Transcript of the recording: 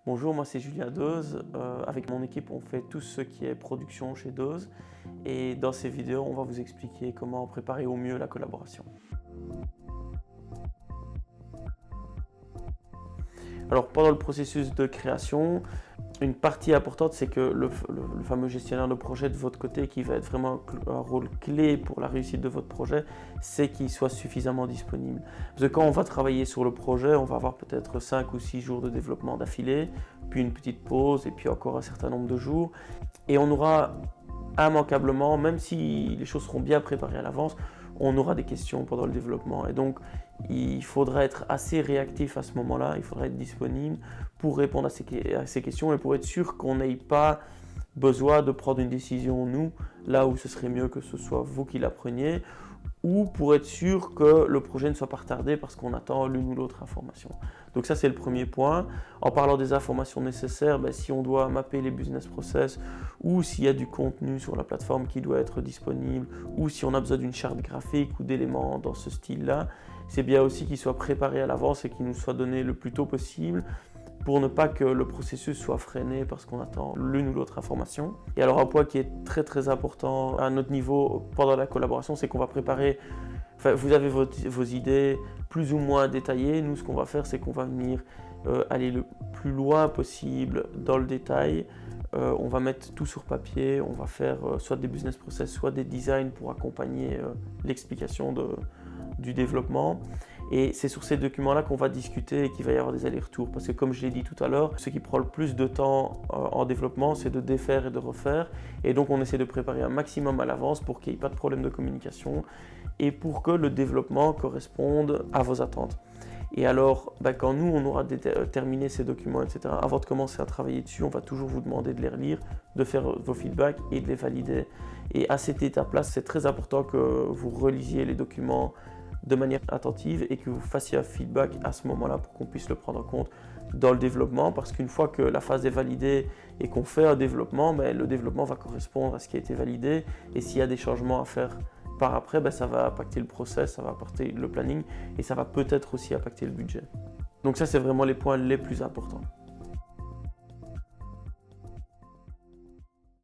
Bonjour, moi c'est Julien Dose. Avec mon équipe, on fait tout ce qui est production chez Dose. Et dans ces vidéos, on va vous expliquer comment préparer au mieux la collaboration. Alors pendant le processus de création, une partie importante, c'est que le fameux gestionnaire de projet de votre côté, qui va être vraiment un rôle clé pour la réussite de votre projet, c'est qu'il soit suffisamment disponible. Parce que quand on va travailler sur le projet, on va avoir peut-être 5 ou 6 jours de développement d'affilée, puis une petite pause, et puis encore un certain nombre de jours. Et on aura immanquablement, même si les choses seront bien préparées à l'avance, on aura des questions pendant le développement. Et donc, il faudra être assez réactif à ce moment-là, il faudra être disponible pour répondre à ces questions et pour être sûr qu'on n'ait pas besoin de prendre une décision, nous, là où ce serait mieux que ce soit vous qui la preniez, ou pour être sûr que le projet ne soit pas retardé parce qu'on attend l'une ou l'autre information. Donc ça, c'est le premier point. En parlant des informations nécessaires, si on doit mapper les business process, ou s'il y a du contenu sur la plateforme qui doit être disponible, ou si on a besoin d'une charte graphique ou d'éléments dans ce style-là, c'est bien aussi qu'il soit préparé à l'avance et qu'il nous soit donné le plus tôt possible, pour ne pas que le processus soit freiné parce qu'on attend l'une ou l'autre information. Et alors un point qui est très très important à notre niveau pendant la collaboration, c'est qu'on va préparer, vous avez vos idées plus ou moins détaillées. Nous, ce qu'on va faire, c'est qu'on va venir aller le plus loin possible dans le détail. On va mettre tout sur papier, on va faire soit des business process, soit des designs pour accompagner l'explication du développement. Et c'est sur ces documents-là qu'on va discuter et qu'il va y avoir des allers-retours. Parce que comme je l'ai dit tout à l'heure, ce qui prend le plus de temps en développement, c'est de défaire et de refaire. Et donc on essaie de préparer un maximum à l'avance pour qu'il n'y ait pas de problème de communication et pour que le développement corresponde à vos attentes. Et alors, quand nous, on aura terminé ces documents, etc., avant de commencer à travailler dessus, on va toujours vous demander de les relire, de faire vos feedbacks et de les valider. Et à cette étape-là, c'est très important que vous relisiez les documents de manière attentive et que vous fassiez un feedback à ce moment-là pour qu'on puisse le prendre en compte dans le développement, parce qu'une fois que la phase est validée et qu'on fait un développement, le développement va correspondre à ce qui a été validé, et s'il y a des changements à faire par après, ça va impacter le process, ça va impacter le planning et ça va peut-être aussi impacter le budget. Donc ça, c'est vraiment les points les plus importants.